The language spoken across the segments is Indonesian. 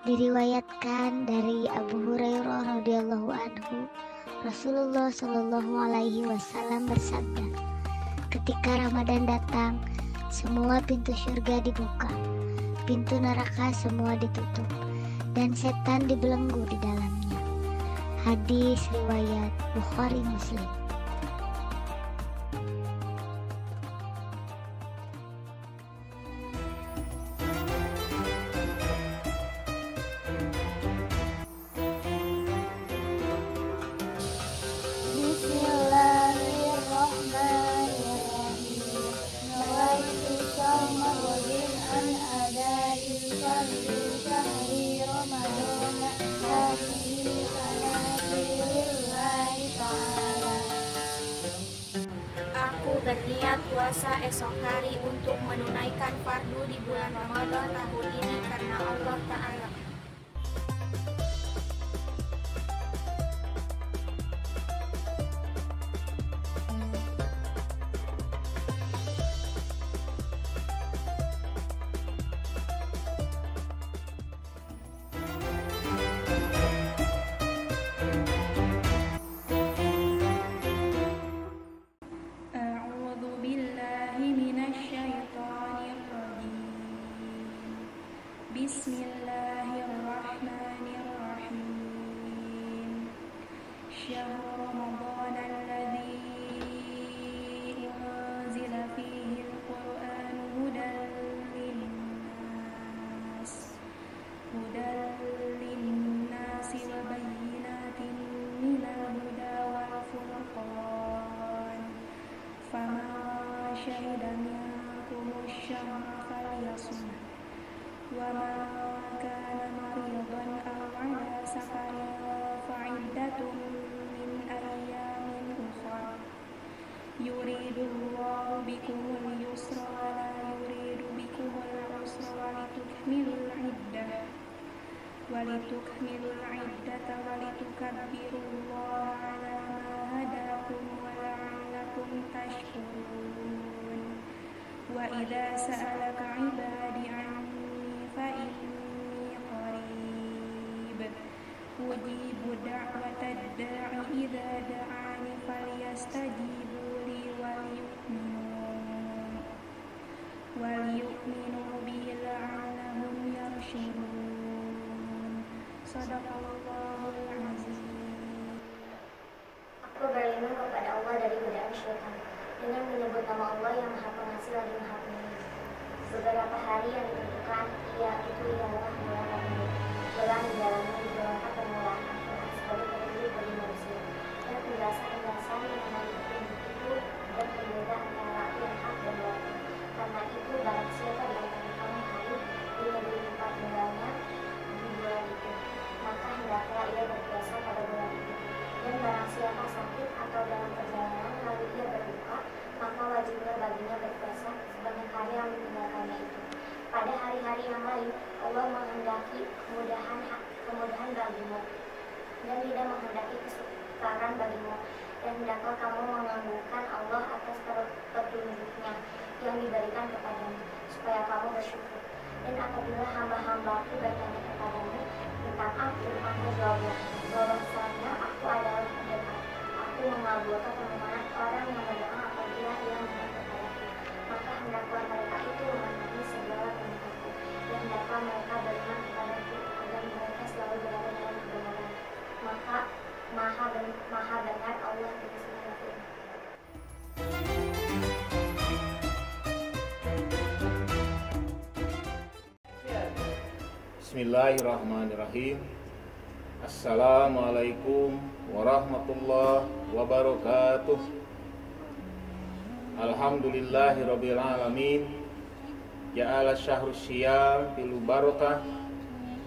Diriwayatkan dari Abu Hurairah radhiyallahu anhu, Rasulullah Shallallahu alaihi wasallam bersabda, ketika Ramadan datang, semua pintu surga dibuka, pintu neraka semua ditutup, dan setan dibelenggu di dalamnya. Hadis riwayat Bukhari Muslim. Aku berniat puasa esok hari untuk menunaikan fardu di bulan Ramadan tahun ini karena Allah Ta'ala. Bismillahirrahmanirrahim. Syahrul Ramadan alladzi unzila fihi al-Qur'an hudan linnas wa bayyinatin minal huda wal furqan. Faman syahida minkum asy-syahra falyasum. Wa man kana maridan aw ala safarin fa'iddatun min ayyamin ukhra. Yuridullahu bikumul yusra wa la yuridu bikumul usra wa litukmilul iddata wa litukabbirullaha ala ma hadakum wa la'allakum tashkurun. Wa idza sa'alaka 'ibadi 'anni fa inni qarib ujibu da'watad da'i idza da'ani falyastajibu li wal yu'minu bi la'allahum yarshudun. Shadaqallahul azim. Aku berlindung kepada Allah dari godaan syaitan dengan menyebut nama Allah yang Maha Pengasih lagi Maha Penyayang. Beberapa hari yang ditentukan, itu ialah bulan Ramadan. Bulan di dalamnya dijalankan permulaan Al-Quran sebagai petunjuk bagi manusia dan penjelasan mengenai petunjuk itu dan berbeda antara yang hak dan batil. Karena itu barang siapa di antara kamu haid di negeri tempat tinggalnya di bulan itu, maka hendaklah ia berpuasa pada bulan itu. Dan barang siapa sakit atau dalam perjalanan lalu ia berbuka, maka wajiblah baginya berpuasa sebanyak hari yang ditinggalkannya itu. Pada hari-hari yang lain, Allah menghendaki kemudahan bagimu dan tidak menghendaki kesukaran bagimu. Dan hendaklah kamu menganggungkan Allah atas petunjuknya yang diberikan kepadamu, supaya kamu bersyukur. Dan apabila hamba-hambaku bertanya kepadamu tentang aku, maka jawablah bahwasanya aku adalah pendekat. Aku mengabulkan permohonan orang yang berdoa apabila ia memohon kepadaku. Maka hendaklah mereka itu memenuhi segala permintaanku, dan hendaklah mereka beriman kepadaku agar mereka selalu berada dalam kebenaran. Maka maha benar Allah di segala firman. Bismillahirrahmanirrahim. Assalamualaikum warahmatullahi wabarakatuh. Alhamdulillahirabbil alamin. Ja'ala syahrus syiyam fil barakah.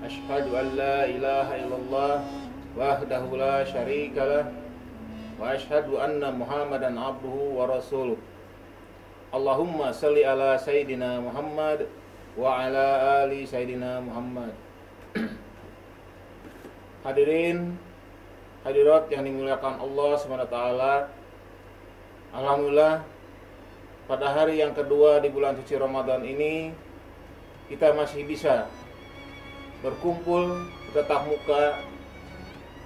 Asyhadu an la ilaha illallah wahdahu la syarikalah wa asyhadu anna Muhammadan abduhu wa rasuluh. Allahumma shalli ala sayyidina Muhammad wa ala ali sayyidina Muhammad. Hadirin hadirat yang dimuliakan Allah SWT, alhamdulillah pada hari yang kedua di bulan suci Ramadan ini kita masih bisa berkumpul tatap muka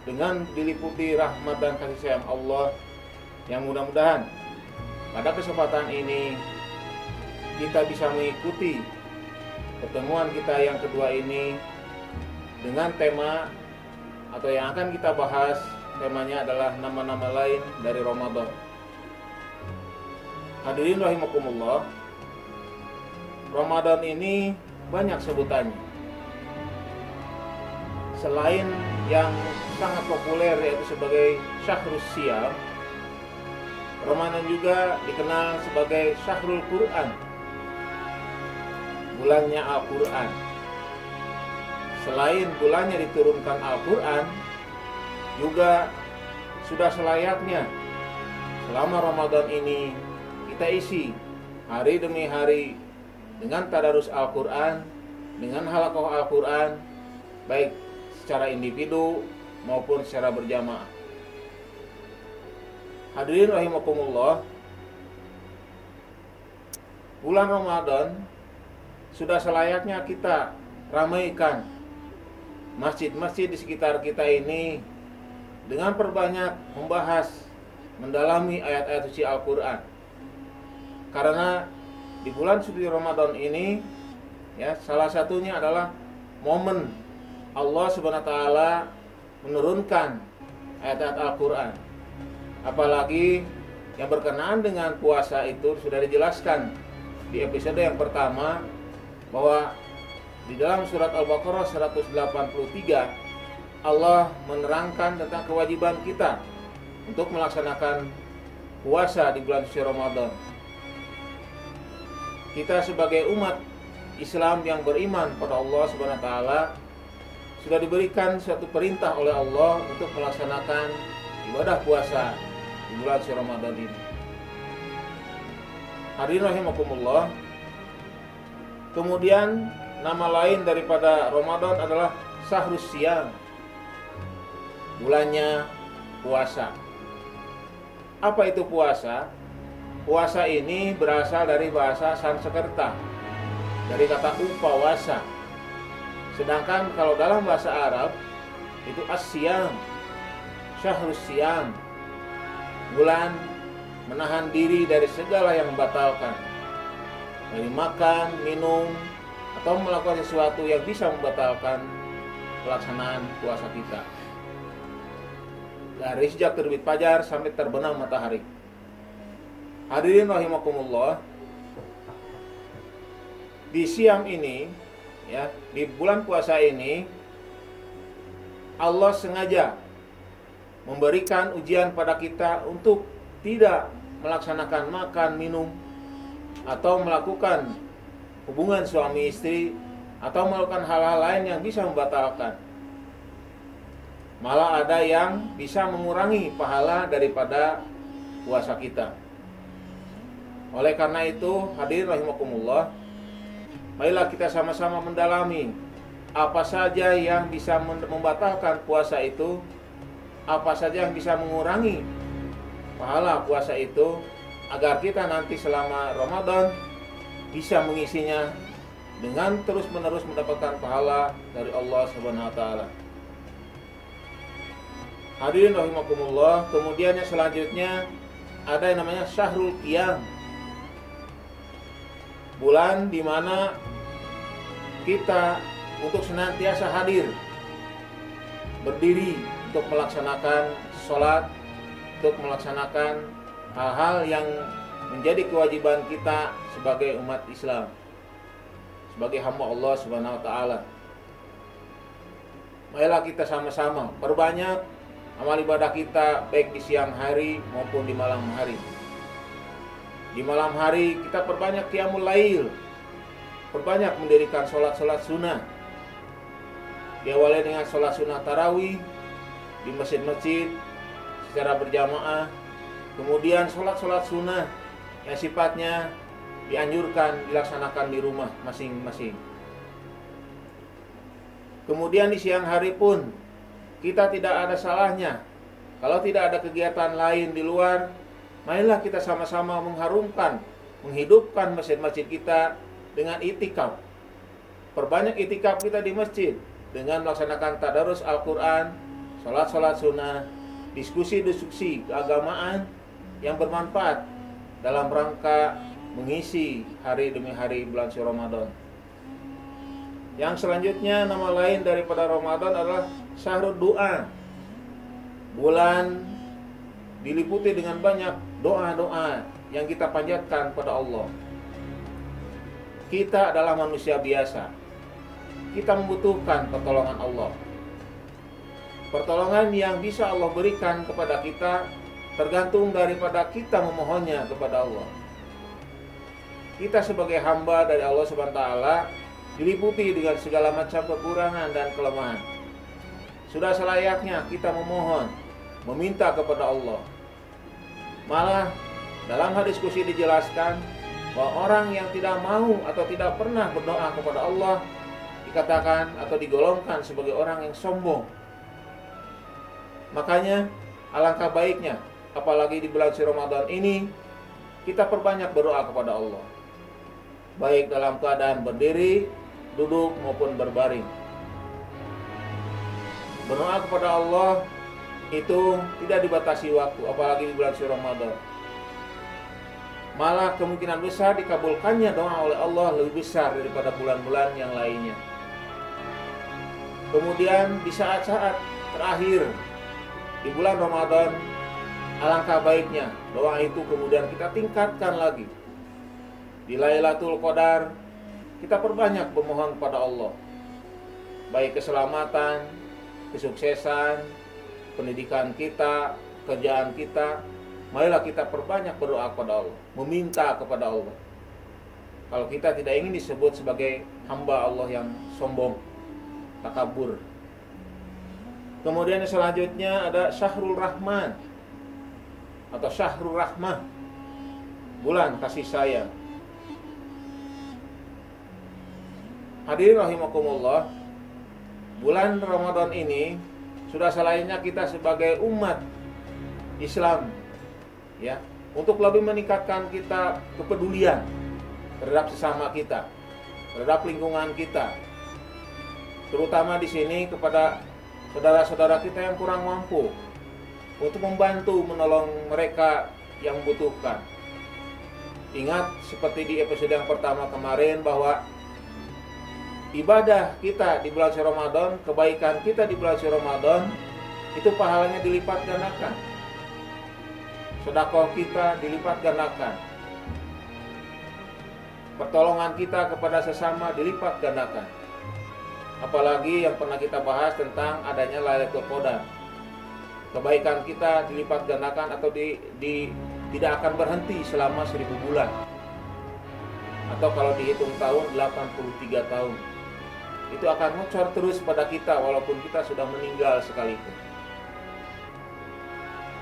dengan diliputi rahmat dan kasih sayang Allah, yang mudah-mudahan pada kesempatan ini kita bisa mengikuti pertemuan kita yang kedua ini dengan tema atau yang akan kita bahas. Temanya adalah nama-nama lain dari Ramadan. Hadirin rahimakumullah, Ramadan ini banyak sebutannya. Selain yang sangat populer yaitu sebagai Syahrus Syiyam, Ramadan juga dikenal sebagai Syahrul Quran, bulannya Al-Quran. Selain bulannya diturunkan Al-Quran, juga sudah selayaknya selama Ramadan ini kita isi hari demi hari dengan tadarus Al-Quran, dengan halaqah Al-Quran, baik secara individu maupun secara berjamaah. Hadirin rahimakumullah, bulan Ramadan sudah selayaknya kita ramaikan masjid-masjid di sekitar kita ini dengan perbanyak membahas, mendalami ayat-ayat suci Al-Quran. Karena di bulan suci Ramadan ini, ya, salah satunya adalah momen Allah Subhanahu wa taala menurunkan ayat-ayat Al-Quran. Apalagi yang berkenaan dengan puasa itu sudah dijelaskan di episode yang pertama, bahwa di dalam surat Al-Baqarah 183 Allah menerangkan tentang kewajiban kita untuk melaksanakan puasa di bulan suci Ramadan. Kita sebagai umat Islam yang beriman pada Allah Subhanahu wa taala sudah diberikan suatu perintah oleh Allah untuk melaksanakan ibadah puasa di bulan suci Ramadan ini. Hadirin rahimakumullah, kemudian nama lain daripada Ramadan adalah Syahrus Syiyam, bulannya puasa. Apa itu puasa? Puasa ini berasal dari bahasa Sanskerta, dari kata upawasa. Sedangkan kalau dalam bahasa Arab itu as-siyam, Syahrus Syiyam, bulan menahan diri dari segala yang membatalkan, dari makan, minum, atau melakukan sesuatu yang bisa membatalkan pelaksanaan puasa kita. Dari sejak terbit fajar sampai terbenam matahari. Hadirin rahimakumullah, di Syiyam ini, ya, di bulan puasa ini Allah sengaja memberikan ujian pada kita untuk tidak melaksanakan makan, minum, atau melakukan hubungan suami istri, atau melakukan hal-hal lain yang bisa membatalkan. Malah ada yang bisa mengurangi pahala daripada puasa kita. Oleh karena itu, hadirin rahimakumullah, marilah kita sama-sama mendalami apa saja yang bisa membatalkan puasa itu, apa saja yang bisa mengurangi pahala puasa itu, agar kita nanti selama Ramadan bisa mengisinya dengan terus-menerus mendapatkan pahala dari Allah Subhanahu wa taala. Hadirin rahimakumullah, kemudian yang selanjutnya ada yang namanya Syahrul Qiyam, bulan di mana kita untuk senantiasa hadir, berdiri untuk melaksanakan sholat, untuk melaksanakan hal-hal yang menjadi kewajiban kita sebagai umat Islam, sebagai hamba Allah Subhanahu wa taala. Marilah kita sama-sama perbanyak amal ibadah kita, baik di siang hari maupun di malam hari. Di malam hari kita perbanyak qiyamul lail, perbanyak mendirikan sholat-sholat sunnah. Diawali dengan sholat sunnah tarawih di masjid-masjid secara berjamaah. Kemudian sholat-sholat sunnah yang sifatnya dianjurkan dilaksanakan di rumah masing-masing. Kemudian di siang hari pun kita tidak ada salahnya kalau tidak ada kegiatan lain di luar, marilah kita sama-sama mengharumkan, menghidupkan masjid-masjid kita dengan itikaf. Perbanyak itikaf kita di masjid. dengan melaksanakan tadarus Al-Quran, sholat sunnah, diskusi keagamaan yang bermanfaat dalam rangka mengisi hari demi hari bulan suci Ramadan. Yang selanjutnya, nama lain daripada Ramadan adalah syahrul doa. Bulan diliputi dengan banyak doa-doa yang kita panjatkan pada Allah. Kita adalah manusia biasa. Kita membutuhkan pertolongan Allah. Pertolongan yang bisa Allah berikan kepada kita tergantung daripada kita memohonnya kepada Allah. Kita sebagai hamba dari Allah SWT diliputi dengan segala macam kekurangan dan kelemahan. Sudah selayaknya kita memohon, meminta kepada Allah. Malah dalam hadis qudsi dijelaskan bahwa orang yang tidak mau atau tidak pernah berdoa kepada Allah dikatakan atau digolongkan sebagai orang yang sombong. Makanya alangkah baiknya, apalagi di bulan suci Ramadan ini, kita perbanyak berdoa kepada Allah, baik dalam keadaan berdiri, duduk maupun berbaring. Berdoa kepada Allah itu tidak dibatasi waktu, apalagi di bulan suci Ramadan. Malah kemungkinan besar dikabulkannya doa oleh Allah lebih besar daripada bulan-bulan yang lainnya. Kemudian di saat-saat terakhir di bulan Ramadan, alangkah baiknya doa itu kemudian kita tingkatkan lagi. Di Lailatul Qadar kita perbanyak memohon kepada Allah, baik keselamatan, kesuksesan, pendidikan kita, kerjaan kita. Marilah kita perbanyak berdoa kepada Allah, meminta kepada Allah. Kalau kita tidak ingin disebut sebagai hamba Allah yang sombong, takabur. Kemudian selanjutnya ada Syahrul Rahman atau Syahrul Rahmah, bulan kasih sayang. Hadirin rahimakumullah, bulan Ramadan ini sudah selayaknya kita sebagai umat Islam, ya, untuk lebih meningkatkan kita kepedulian terhadap sesama kita, terhadap lingkungan kita, terutama di sini kepada saudara-saudara kita yang kurang mampu, untuk membantu menolong mereka yang membutuhkan. Ingat seperti di episode yang pertama kemarin bahwa ibadah kita di bulan suci Ramadan, kebaikan kita di bulan suci Ramadan itu pahalanya dilipat gandakan. Sedekah kita dilipat gandakan. Pertolongan kita kepada sesama dilipat gandakan. Apalagi yang pernah kita bahas tentang adanya Lailatul Qadar. Kebaikan kita dilipat gandakan atau tidak akan berhenti selama 1000 bulan. Atau kalau dihitung tahun 83 tahun. Itu akan ngocor terus pada kita walaupun kita sudah meninggal sekalipun.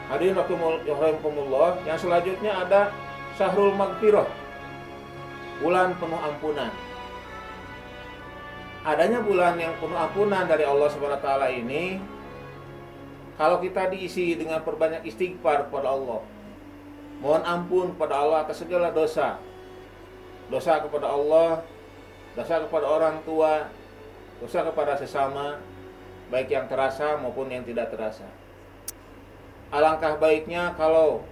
Hadirin rahimakumullah, yang selanjutnya ada Syahrul Maghfirah, bulan penuh ampunan. Adanya bulan yang penuh ampunan dari Allah SWT ini, kalau kita diisi dengan perbanyak istighfar kepada Allah, mohon ampun kepada Allah atas segala dosa, dosa kepada Allah, dosa kepada orang tua, dosa kepada sesama, baik yang terasa maupun yang tidak terasa. Alangkah baiknya kalau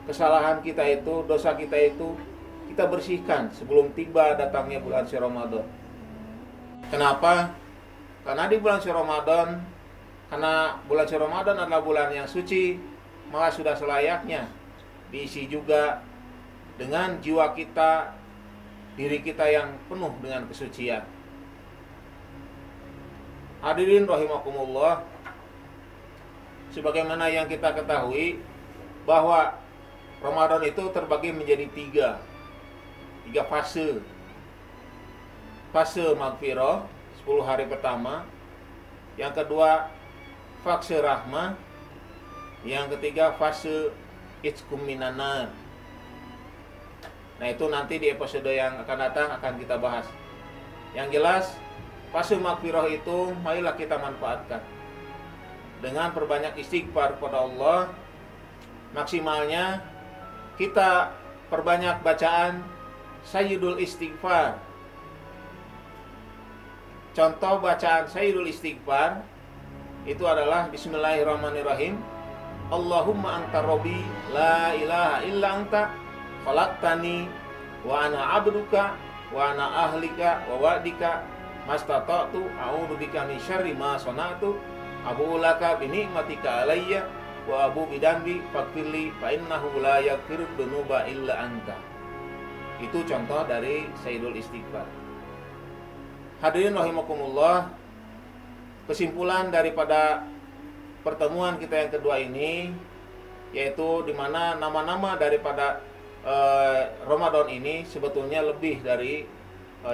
kesalahan kita itu, dosa kita itu, kita bersihkan sebelum tiba datangnya bulan suci Ramadan. Kenapa? Karena di bulan suci Ramadan, karena bulan suci Ramadan adalah bulan yang suci, maka sudah selayaknya diisi juga dengan jiwa kita, diri kita yang penuh dengan kesucian. Hadirin rahimakumullah, sebagaimana yang kita ketahui bahwa Ramadan itu terbagi menjadi tiga fase. Fase maghfirah 10 hari pertama, yang kedua fase rahmah, yang ketiga fase itqum minan nar. Nah, itu nanti di episode yang akan datang akan kita bahas. Yang jelas fase maghfirah itu marilah kita manfaatkan dengan perbanyak istighfar kepada Allah. Maksimalnya kita perbanyak bacaan Sayyidul Istighfar, contoh bacaan Sayyidul Istighfar itu adalah Bismillahirrahmanirrahim. Allahumma anta robbi la ilaha illa anta khalaqtani wa ana abduka wa ana ahlika wa wa'dika mastata'tu a'udzubika min syarri ma sana'tu abu'u laka bi ni'matika alayya wa abu bidambi faghfirli fa innahu la yaghfirud dzunuba illa anta. Itu contoh dari Sayyidul Istighfar. Hadirin rahimakumullah, kesimpulan daripada pertemuan kita yang kedua ini, yaitu di mana nama-nama daripada Ramadan ini sebetulnya lebih dari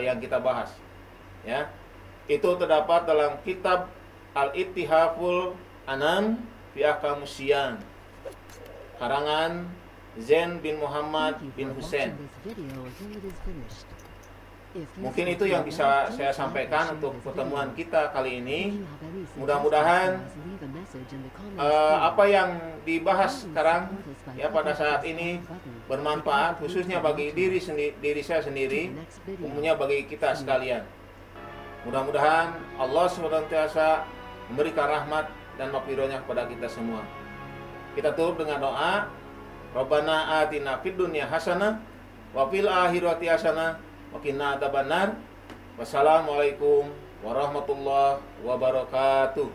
yang kita bahas. Ya, itu terdapat dalam kitab Al-Ittihaful Anan fi Ahkamus Siyam, karangan Zain bin Muhammad bin Hussein. Mungkin itu yang bisa saya sampaikan untuk pertemuan kita kali ini. Mudah-mudahan apa yang dibahas sekarang ya pada saat ini bermanfaat, khususnya bagi diri saya sendiri, umumnya bagi kita sekalian. Mudah-mudahan Allah SWT memberikan rahmat dan maghfirahnya kepada kita semua. Kita tutup dengan doa. Rabbana atina fid dunya hasanah wa fil akhirati hasanah wa qina adzabannar. Wassalamualaikum warahmatullahi wabarakatuh.